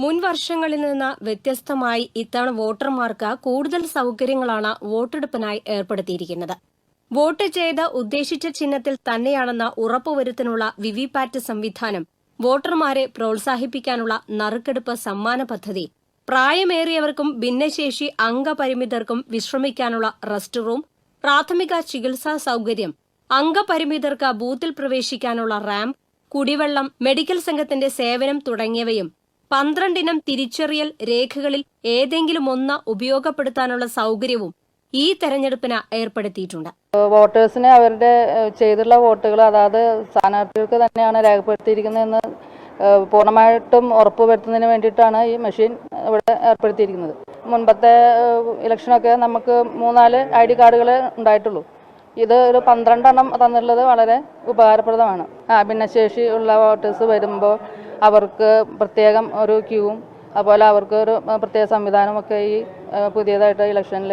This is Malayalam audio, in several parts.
മുൻ വർഷങ്ങളിൽ നിന്ന് വ്യത്യസ്തമായി ഇത്തവണ വോട്ടർമാർക്ക് കൂടുതൽ സൌകര്യങ്ങളാണ് വോട്ടെടുപ്പിനായി ഏർപ്പെടുത്തിയിരിക്കുന്നത്. വോട്ട് ചെയ്ത് ഉദ്ദേശിച്ച ചിഹ്നത്തിൽ തന്നെയാണെന്ന ഉറപ്പുവരുത്താനുള്ള വിവിപാറ്റ് സംവിധാനം, വോട്ടർമാരെ പ്രോത്സാഹിപ്പിക്കാനുള്ള നറുക്കെടുപ്പ് സമ്മാന പദ്ധതി, പ്രായമേറിയവർക്കും ഭിന്നശേഷി അംഗപരിമിതർക്കും വിശ്രമിക്കാനുള്ള റെസ്റ്റ് റൂം, പ്രാഥമിക ചികിത്സാ സൌകര്യം, അംഗപരിമിതർക്ക് ബൂത്തിൽ പ്രവേശിക്കാനുള്ള റാമ്പ്, കുടിവെള്ളം, മെഡിക്കൽ സംഘത്തിന്റെ സേവനം തുടങ്ങിയവയും 12 ഇനം തിരിച്ചറിയൽ രേഖകളിൽ ഏതെങ്കിലും ഒന്ന് ഉപയോഗപ്പെടുത്താനുള്ള സൌകര്യവും ഈ തെരഞ്ഞെടുപ്പിന് ഏർപ്പെടുത്തിയിട്ടുണ്ട്. വോട്ടേഴ്സിന് അവരുടെ ചെയ്തുള്ള വോട്ടുകൾ അതാത് സ്ഥാനാർത്ഥികൾക്ക് തന്നെയാണ് രേഖപ്പെടുത്തിയിരിക്കുന്നതെന്ന് പൂർണ്ണമായിട്ടും ഉറപ്പുവരുത്തുന്നതിന് വേണ്ടിയിട്ടാണ് ഈ മെഷീൻ ഇവിടെ ഏർപ്പെടുത്തിയിരിക്കുന്നത്. മുൻപത്തെ ഇലക്ഷനൊക്കെ നമുക്ക് 3-4 ID കാർഡുകളെ ഉണ്ടായിട്ടുള്ളൂ. ഇത് ഒരു 12 എണ്ണം തന്നുള്ളത് വളരെ ഉപകാരപ്രദമാണ്. ഭിന്നശേഷി ഉള്ള വോട്ടേഴ്സ് വരുമ്പോൾ അവർക്ക് പ്രത്യേകം ഒരു ക്യൂവും അതുപോലെ അവർക്ക് ഒരു പ്രത്യേക സംവിധാനമൊക്കെ ഈ പുതിയതായിട്ട് ഇലക്ഷനിൽ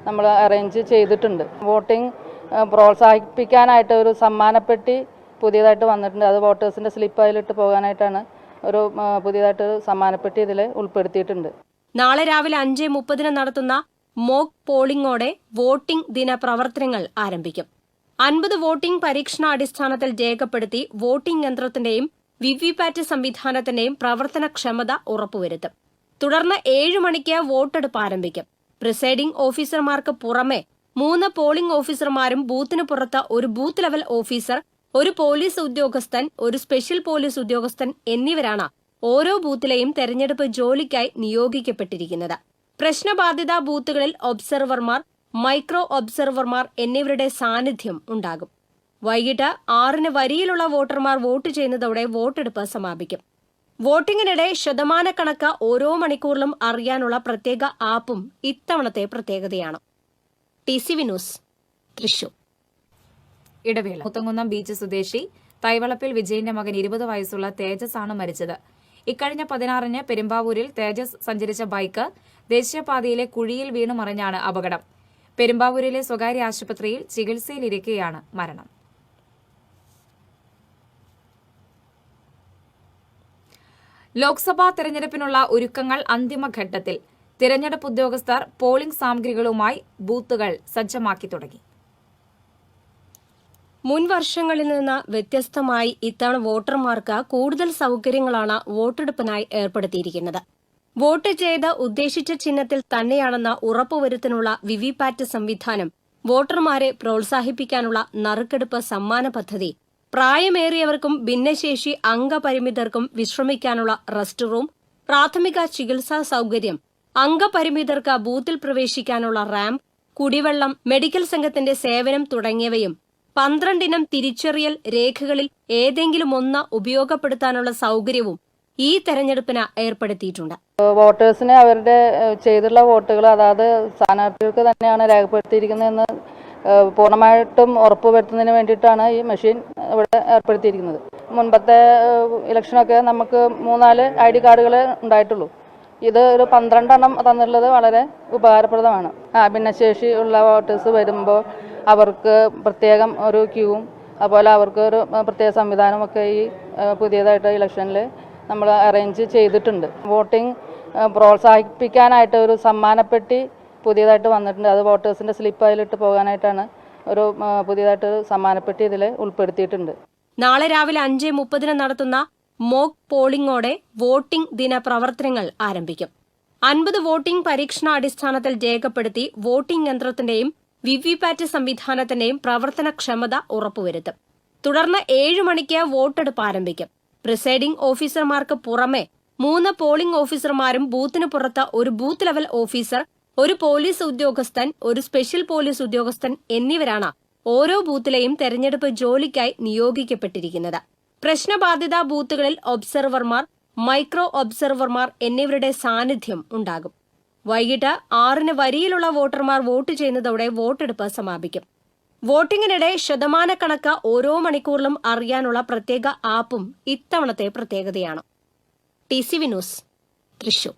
നമ്മൾ അറേഞ്ച് ചെയ്തിട്ടുണ്ട്. വോട്ടിംഗ് പ്രോത്സാഹിപ്പിക്കാനായിട്ട് ഒരു സമ്മാനപ്പെട്ടി പുതിയതായിട്ട് വന്നിട്ടുണ്ട്. അത് വോട്ടേഴ്സിൻ്റെ സ്ലിപ്പ് അതിലിട്ട് പോകാനായിട്ടാണ് ഒരു പുതിയതായിട്ട് സമ്മാനപ്പെട്ടി ഇതിൽ ഉൾപ്പെടുത്തിയിട്ടുണ്ട്. നാളെ രാവിലെ 5:30 നടത്തുന്ന മോക്ക് പോളിംഗോടെ വോട്ടിംഗ് ദിന പ്രവർത്തനങ്ങൾ ആരംഭിക്കും. 50 വോട്ടിംഗ് പരീക്ഷണാടിസ്ഥാനത്തിൽ രേഖപ്പെടുത്തി വോട്ടിംഗ് യന്ത്രത്തിന്റെയും വിവിപാറ്റ് സംവിധാനത്തിന്റെയും പ്രവർത്തനക്ഷമത ഉറപ്പുവരുത്തും. തുടർന്ന് 7 മണിക്ക് വോട്ടെടുപ്പ് ആരംഭിക്കും. പ്രിസൈഡിംഗ് ഓഫീസർമാർക്ക് പുറമെ 3 പോളിംഗ് ഓഫീസർമാരും ബൂത്തിന് പുറത്ത് ഒരു ബൂത്ത് ലെവൽ ഓഫീസർ, ഒരു പോലീസ് ഉദ്യോഗസ്ഥൻ, ഒരു സ്പെഷ്യൽ പോലീസ് ഉദ്യോഗസ്ഥൻ എന്നിവരാണ് ഓരോ ബൂത്തിലെയും തെരഞ്ഞെടുപ്പ് ജോലിക്കായി നിയോഗിക്കപ്പെട്ടിരിക്കുന്നത്. പ്രശ്നബാധിത ബൂത്തുകളിൽ ഒബ്സർവർമാർ, മൈക്രോ ഒബ്സർവർമാർ എന്നിവരുടെ സാന്നിധ്യം ഉണ്ടാകും. വൈകിട്ട് 6-ന് വരിയിലുള്ള വോട്ടർമാർ വോട്ട് ചെയ്യുന്നതോടെ വോട്ടെടുപ്പ് സമാപിക്കും. വോട്ടിംഗിനിടെ ശതമാനക്കണക്ക് ഓരോ മണിക്കൂറിലും അറിയാനുള്ള പ്രത്യേക ആപ്പും ഇത്തവണത്തെ പ്രത്യേകതയാണ്. TCV news, Thrissur. ഇടവേള. മുത്തങ്കുന്നം ബീച്ച് സ്വദേശി തൈവളപ്പിൽ വിജയന്റെ മകൻ 20 വയസ്സുള്ള തേജസ് ആണ് മരിച്ചത്. ഇക്കഴിഞ്ഞ 16-ന് പെരുമ്പാവൂരിൽ തേജസ് സഞ്ചരിച്ച ബൈക്ക് ദേശീയപാതയിലെ കുഴിയിൽ വീണു മറിഞ്ഞാണ് അപകടം. പെരുമ്പാവൂരിലെ സ്വകാര്യ ആശുപത്രിയിൽ ചികിത്സയിലിരിക്കെയാണ് മരണം. ലോക്സഭാ തെരഞ്ഞെടുപ്പിനുള്ള ഒരുക്കങ്ങൾ അന്തിമഘട്ടത്തിൽ. തിരഞ്ഞെടുപ്പ് ഉദ്യോഗസ്ഥർ പോളിംഗ് സാമഗ്രികളുമായി ബൂത്തുകൾ സജ്ജമാക്കി തുടങ്ങി. മുൻ വർഷങ്ങളിൽ നിന്ന് വ്യത്യസ്തമായി ഇത്തവണ വോട്ടർമാർക്ക് കൂടുതൽ സൌകര്യങ്ങളാണ് വോട്ടെടുപ്പിനായി ഏർപ്പെടുത്തിയിരിക്കുന്നത്. വോട്ട് ചെയ്ത് ഉദ്ദേശിച്ച ചിഹ്നത്തിൽ തന്നെയാണെന്ന ഉറപ്പുവരുത്താനുള്ള വിവിപാറ്റ് സംവിധാനം, വോട്ടർമാരെ പ്രോത്സാഹിപ്പിക്കാനുള്ള നറുക്കെടുപ്പ് സമ്മാന പദ്ധതി, പ്രായമേറിയവർക്കും ഭിന്നശേഷി അംഗപരിമിതർക്കും വിശ്രമിക്കാനുള്ള റെസ്റ്റ് റൂം, പ്രാഥമിക ചികിത്സാ സൌകര്യം, അംഗപരിമിതർക്ക് ബൂത്തിൽ പ്രവേശിക്കാനുള്ള റാമ്പ്, കുടിവെള്ളം, മെഡിക്കൽ സംഘത്തിന്റെ സേവനം തുടങ്ങിയവയും 12 ഇനം തിരിച്ചറിയൽ രേഖകളിൽ ഏതെങ്കിലും ഒന്ന് ഉപയോഗപ്പെടുത്താനുള്ള സൌകര്യവും ഈ തെരഞ്ഞെടുപ്പിന് ഏർപ്പെടുത്തിയിട്ടുണ്ട്. വോട്ടേഴ്സിന് അവരുടെ ചെയ്തുള്ള വോട്ടുകൾ അതാത് സ്ഥാനാർത്ഥികൾക്ക് തന്നെയാണ് രേഖപ്പെടുത്തിയിരിക്കുന്നതെന്ന് പൂർണ്ണമായിട്ടും ഉറപ്പുവരുത്തുന്നതിന് വേണ്ടിയിട്ടാണ് ഈ മെഷീൻ ഇവിടെ ഏർപ്പെടുത്തിയിരിക്കുന്നത്. മുൻപത്തെ ഇലക്ഷനൊക്കെ നമുക്ക് 3-4 ID കാർഡുകളെ ഉണ്ടായിട്ടുള്ളൂ. ഇത് ഒരു 12 എണ്ണം തന്നുള്ളത് വളരെ ഉപകാരപ്രദമാണ്. ഭിന്നശേഷി ഉള്ള വോട്ടേഴ്സ് വരുമ്പോൾ അവർക്ക് പ്രത്യേകം ഒരു ക്യൂവും അതുപോലെ അവർക്ക് ഒരു പ്രത്യേക സംവിധാനമൊക്കെ ഈ പുതിയതായിട്ട് ഇലക്ഷനിൽ നമ്മൾ അറേഞ്ച് ചെയ്തിട്ടുണ്ട്. വോട്ടിംഗ് പ്രോത്സാഹിപ്പിക്കാനായിട്ട് ഒരു സമ്മാനപ്പെട്ടി പുതിയതായിട്ട് വന്നിട്ടുണ്ട്. അത് വോട്ടേഴ്സിൻ്റെ സ്ലിപ്പ് അതിലിട്ട് പോകാനായിട്ടാണ് ഒരു പുതിയതായിട്ട് സമ്മാനപ്പെട്ടി ഇതിൽ ഉൾപ്പെടുത്തിയിട്ടുണ്ട്. നാളെ രാവിലെ 5:30 നടത്തുന്ന മോക്ക് പോളിംഗോടെ വോട്ടിംഗ് ദിന പ്രവർത്തനങ്ങൾ ആരംഭിക്കും. 50 വോട്ടിംഗ് പരീക്ഷണാടിസ്ഥാനത്തിൽ രേഖപ്പെടുത്തി വോട്ടിംഗ് യന്ത്രത്തിന്റെയും വിവിപാറ്റ് സംവിധാനത്തിന്റെയും പ്രവർത്തനക്ഷമത ഉറപ്പുവരുത്തും. തുടർന്ന് 7 മണിക്ക് വോട്ടെടുപ്പ് ആരംഭിക്കും. പ്രിസൈഡിംഗ് ഓഫീസർമാർക്ക് പുറമെ 3 പോളിംഗ് ഓഫീസർമാരും ബൂത്തിന് പുറത്ത് ഒരു ബൂത്ത് ലെവൽ ഓഫീസർ, ഒരു പോലീസ് ഉദ്യോഗസ്ഥൻ, ഒരു സ്പെഷ്യൽ പോലീസ് ഉദ്യോഗസ്ഥൻ എന്നിവരാണ് ഓരോ ബൂത്തിലെയും തെരഞ്ഞെടുപ്പ് ജോലിക്കായി നിയോഗിക്കപ്പെട്ടിരിക്കുന്നത്. പ്രശ്നബാധിത ബൂത്തുകളിൽ ഒബ്സർവർമാർ, മൈക്രോ ഒബ്സർവർമാർ എന്നിവരുടെ സാന്നിധ്യം ഉണ്ടാകും. വൈകിട്ട് 6-ന് വരിയിലുള്ള വോട്ടർമാർ വോട്ട് ചെയ്യുന്നതോടെ വോട്ടെടുപ്പ് സമാപിക്കും. വോട്ടിംഗിനിടെ ശതമാനക്കണക്ക് ഓരോ മണിക്കൂറിലും അറിയാനുള്ള പ്രത്യേക ആപ്പും ഇത്തവണത്തെ പ്രത്യേകതയാണ്. TCV news, Thrissur.